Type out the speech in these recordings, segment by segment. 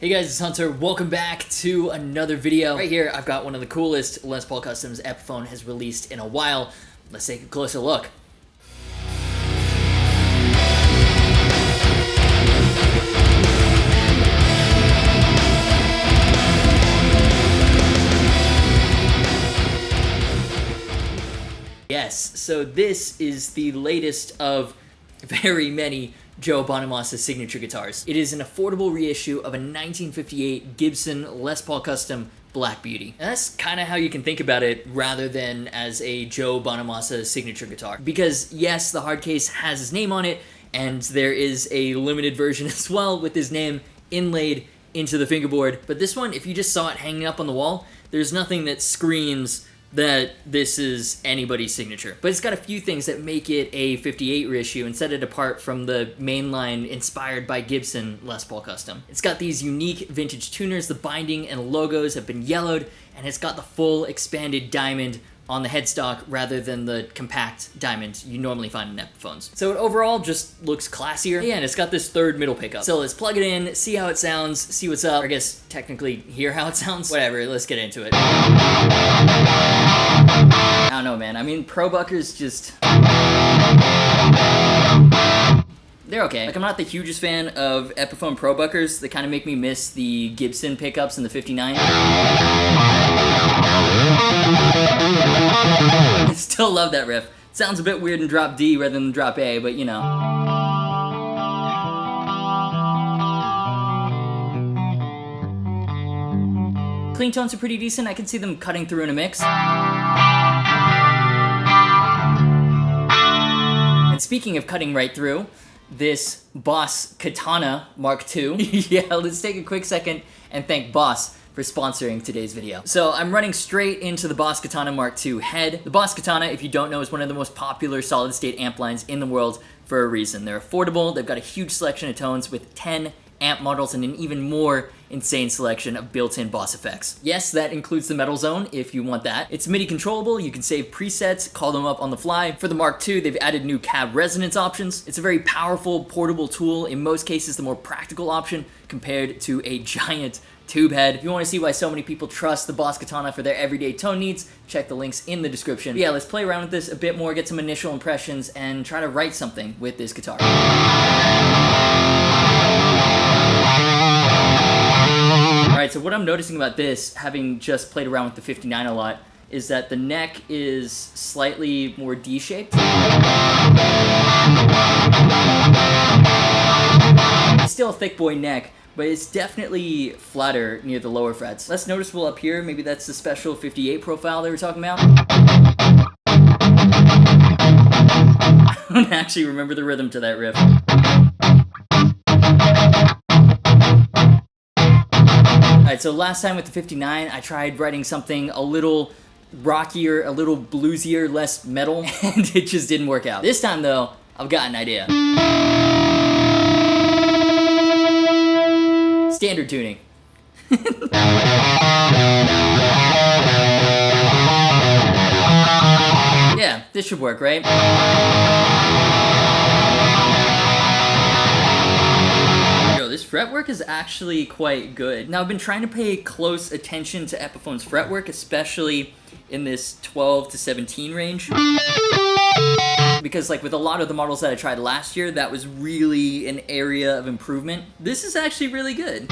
Hey guys, it's Hunter. Welcome back to another video. Right here, I've got one of the coolest Les Paul customs Epiphone has released in a while. Let's take a closer look. Yes, so this is the latest of very many Joe Bonamassa signature guitars. It is an affordable reissue of a 1958 Gibson Les Paul Custom Black Beauty. And that's kind of how you can think about it rather than as a Joe Bonamassa signature guitar. Because yes, the hard case has his name on it, and there is a limited version as well with his name inlaid into the fingerboard. But this one, if you just saw it hanging up on the wall, there's nothing that screams that this is anybody's signature. But it's got a few things that make it a 58 reissue and set it apart from the mainline inspired by Gibson Les Paul Custom. It's got these unique vintage tuners, the binding and logos have been yellowed, and it's got the full expanded diamond on the headstock rather than the compact diamond you normally find in Epiphones. So it overall just looks classier. Yeah, and it's got this third middle pickup. So let's plug it in, see how it sounds, see what's up, or I guess technically hear how it sounds. Whatever, let's get into it. I don't know, man. I mean, Pro Buckers just... they're okay. Like, I'm not the hugest fan of Epiphone Pro Buckers. They kind of make me miss the Gibson pickups in the 59. I still love that riff. Sounds a bit weird in drop D rather than drop A, but you know. Clean tones are pretty decent. I can see them cutting through in a mix. And speaking of cutting right through, this Boss Katana Mark II. Yeah, let's take a quick second and thank Boss for sponsoring today's video. So I'm running straight into the Boss Katana Mark II head. The Boss Katana, if you don't know, is one of the most popular solid state amp lines in the world for a reason. They're affordable, they've got a huge selection of tones with 10 amp models and an even more insane selection of built-in Boss effects. Yes, that includes the metal zone if you want that. It's MIDI controllable, you can save presets, call them up on the fly. For the Mark II, they've added new cab resonance options. It's a very powerful, portable tool, in most cases the more practical option compared to a giant tube head. If you want to see why so many people trust the Boss Katana for their everyday tone needs, check the links in the description. But yeah, let's play around with this a bit more, get some initial impressions, and try to write something with this guitar. Alright, so what I'm noticing about this, having just played around with the 59 a lot, is that the neck is slightly more D-shaped. It's still a thick boy neck, but it's definitely flatter near the lower frets. Less noticeable up here, maybe that's the special 58 profile they were talking about. I don't actually remember the rhythm to that riff. Alright, so last time with the 59, I tried writing something a little rockier, a little bluesier, less metal, and it just didn't work out. This time though, I've got an idea. Standard tuning. Yeah, this should work, right? Yo, this fretwork is actually quite good. Now, I've been trying to pay close attention to Epiphone's fretwork, especially in this 12 to 17 range. Because like with a lot of the models that I tried last year, that was really an area of improvement. This is actually really good.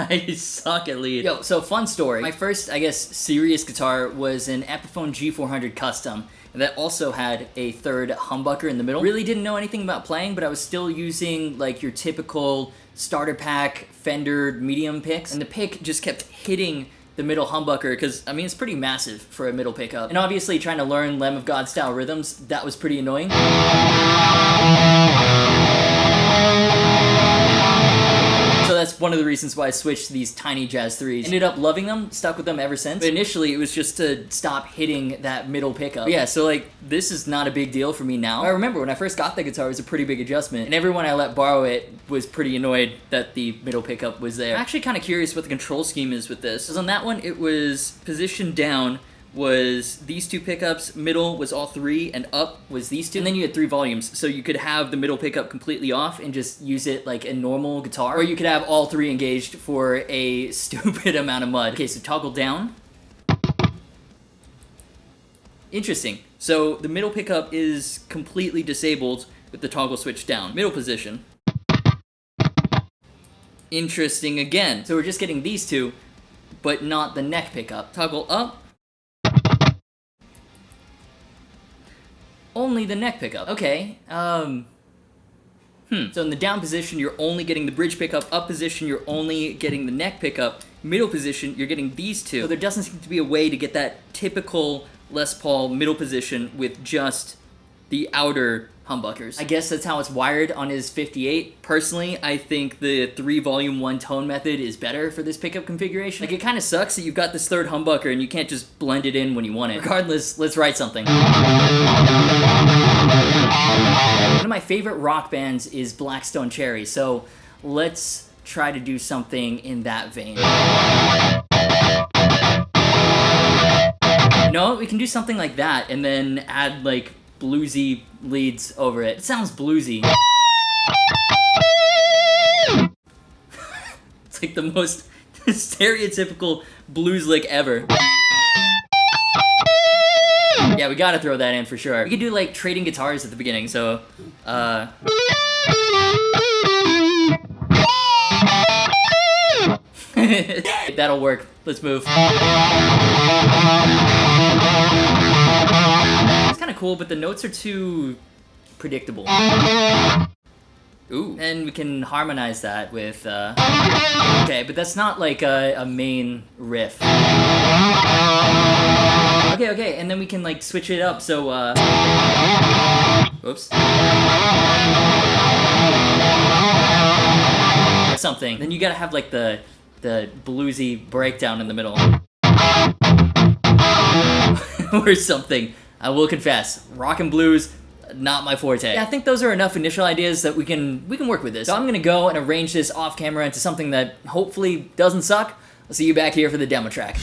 I suck at lead. Yo, so fun story. My first, I guess, serious guitar was an Epiphone G400 Custom that also had a third humbucker in the middle. Really didn't know anything about playing, but I was still using like your typical starter pack Fender medium picks, and the pick just kept hitting the middle humbucker because, I mean, it's pretty massive for a middle pickup. And obviously trying to learn Lamb of God style rhythms, that was pretty annoying. So that's one of the reasons why I switched to these tiny Jazz 3s. Ended up loving them, stuck with them ever since. But initially it was just to stop hitting that middle pickup. But yeah, so like, this is not a big deal for me now. I remember when I first got the guitar, it was a pretty big adjustment. And everyone I let borrow it was pretty annoyed that the middle pickup was there. I'm actually kind of curious what the control scheme is with this. Because on that one, it was positioned down, was these two pickups, middle was all three, and up was these two. And then you had 3 volumes, so you could have the middle pickup completely off and just use it like a normal guitar, or you could have all 3 engaged for a stupid amount of mud. Okay, so toggle down. Interesting. So the middle pickup is completely disabled with the toggle switch down. Middle position. Interesting again. So we're just getting these two, but not the neck pickup. Toggle up. Only the neck pickup. Okay, So in the down position, you're only getting the bridge pickup. Up position, you're only getting the neck pickup. Middle position, you're getting these two. So there doesn't seem to be a way to get that typical Les Paul middle position with just the outer humbuckers. I guess that's how it's wired on his 58. Personally, I think the 3 volume 1 tone method is better for this pickup configuration. Like, it kind of sucks that you've got this third humbucker and you can't just blend it in when you want it. Regardless, let's write something. One of my favorite rock bands is Black Stone Cherry, so let's try to do something in that vein. You know what? We can do something like that and then add, like, bluesy leads over it. It sounds bluesy. It's like the most stereotypical blues lick ever. Yeah, we gotta throw that in for sure. We could do like trading guitars at the beginning, so that'll work. Let's move. It's kind of cool, but the notes are too predictable. Ooh. And we can harmonize that with, okay, but that's not like a main riff. Okay, and then we can like switch it up, so, whoops. Or something. Then you gotta have like the bluesy breakdown in the middle. Or something. I will confess, rock and blues, not my forte. Yeah, I think those are enough initial ideas that we can work with this. So I'm gonna go and arrange this off camera into something that hopefully doesn't suck. I'll see you back here for the demo track.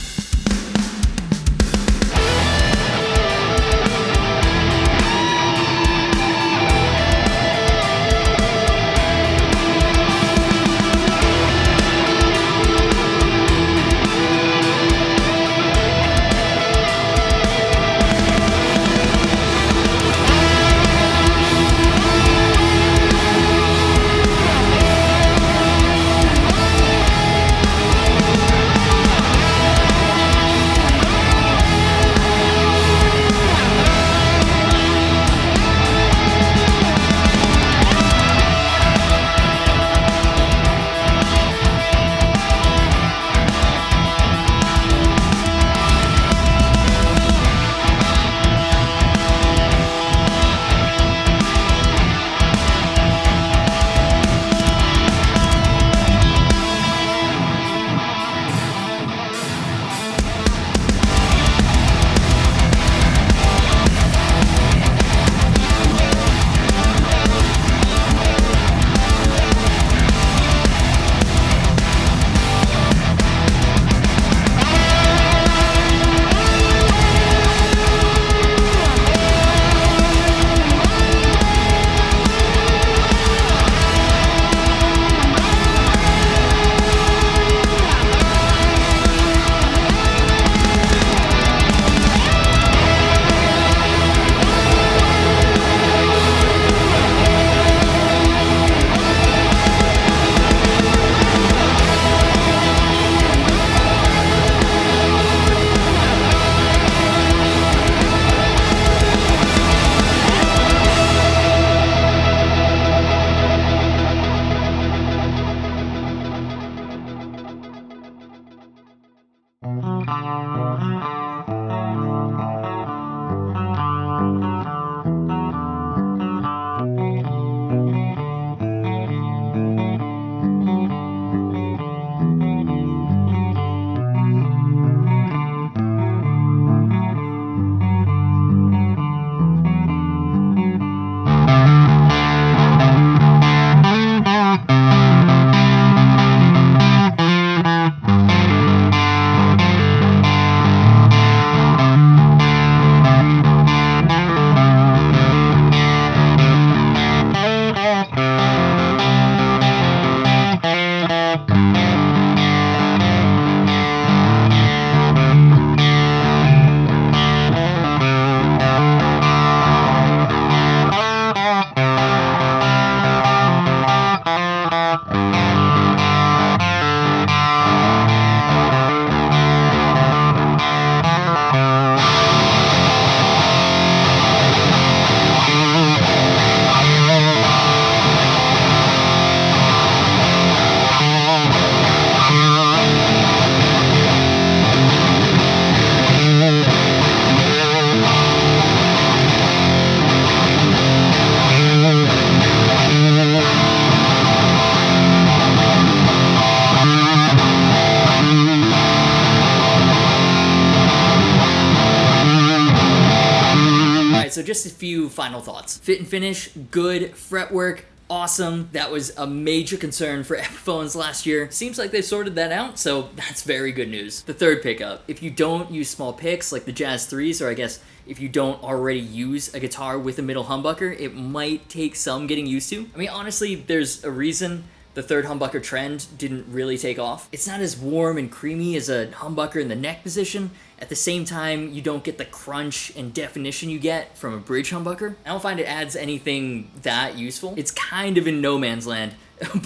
just a few final thoughts. Fit and finish, good. Fretwork, awesome. That was a major concern for Epiphones last year. Seems like they've sorted that out, so that's very good news. The third pickup, if you don't use small picks like the Jazz 3s, or I guess if you don't already use a guitar with a middle humbucker, it might take some getting used to. I mean, honestly, there's a reason the third humbucker trend didn't really take off. It's not as warm and creamy as a humbucker in the neck position. At the same time, you don't get the crunch and definition you get from a bridge humbucker. I don't find it adds anything that useful. It's kind of in no man's land,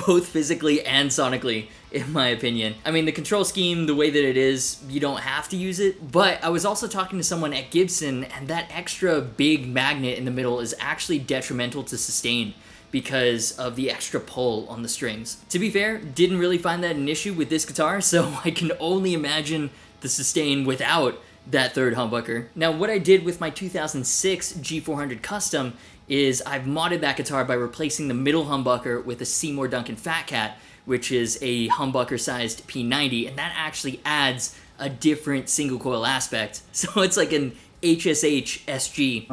both physically and sonically, in my opinion. I mean, the control scheme, the way that it is, you don't have to use it, but I was also talking to someone at Gibson, and that extra big magnet in the middle is actually detrimental to sustain because of the extra pull on the strings. To be fair, didn't really find that an issue with this guitar, so I can only imagine the sustain without that third humbucker. Now, what I did with my 2006 G400 Custom is I've modded that guitar by replacing the middle humbucker with a Seymour Duncan Fat Cat, which is a humbucker-sized P90, and that actually adds a different single coil aspect. So it's like an HSH SG.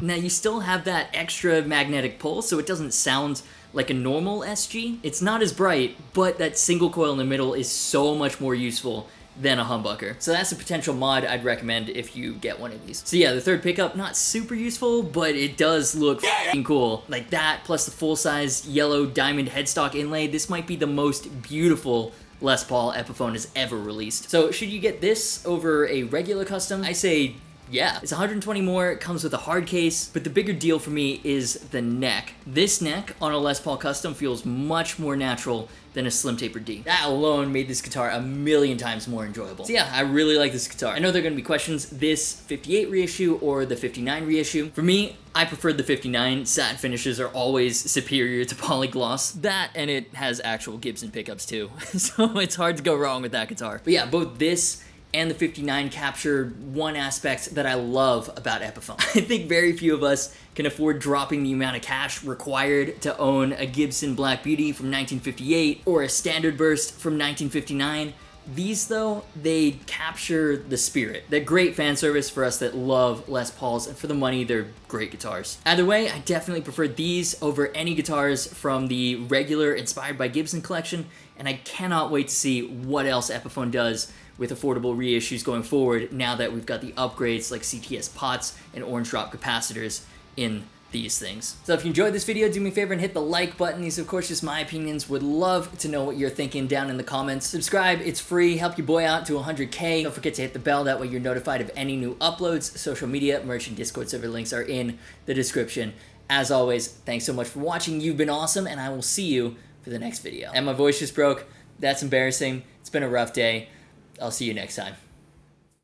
Now you still have that extra magnetic pull, so it doesn't sound like a normal SG. It's not as bright, but that single coil in the middle is so much more useful than a humbucker. So that's a potential mod I'd recommend if you get one of these. So yeah, the third pickup, not super useful, but it does look f***ing cool. Like that, plus the full-size yellow diamond headstock inlay, this might be the most beautiful Les Paul Epiphone has ever released. So should you get this over a regular custom? I say yeah. It's 120 more, it comes with a hard case, but the bigger deal for me is the neck. This neck on a Les Paul Custom feels much more natural than a Slim Taper D. That alone made this guitar a million times more enjoyable. So yeah, I really like this guitar. I know there are gonna be questions, this 58 reissue or the 59 reissue. For me, I preferred the 59. Satin finishes are always superior to polygloss. That, and it has actual Gibson pickups too. So it's hard to go wrong with that guitar. But yeah, both this and the 59 capture one aspect that I love about Epiphone. I think very few of us can afford dropping the amount of cash required to own a Gibson Black Beauty from 1958 or a Standard Burst from 1959. These, though, they capture the spirit. They're great fan service for us that love Les Pauls, and for the money, they're great guitars. Either way, I definitely prefer these over any guitars from the regular Inspired by Gibson collection, and I cannot wait to see what else Epiphone does with affordable reissues going forward now that we've got the upgrades like CTS pots and orange drop capacitors in these things. So if you enjoyed this video, do me a favor and hit the like button. These, of course, just my opinions. Would love to know what you're thinking down in the comments. Subscribe, it's free. Help your boy out to 100K. Don't forget to hit the bell. That way you're notified of any new uploads. Social media, merch, and Discord server links are in the description. As always, thanks so much for watching. You've been awesome, and I will see you for the next video. And my voice just broke. That's embarrassing. It's been a rough day. I'll see you next time.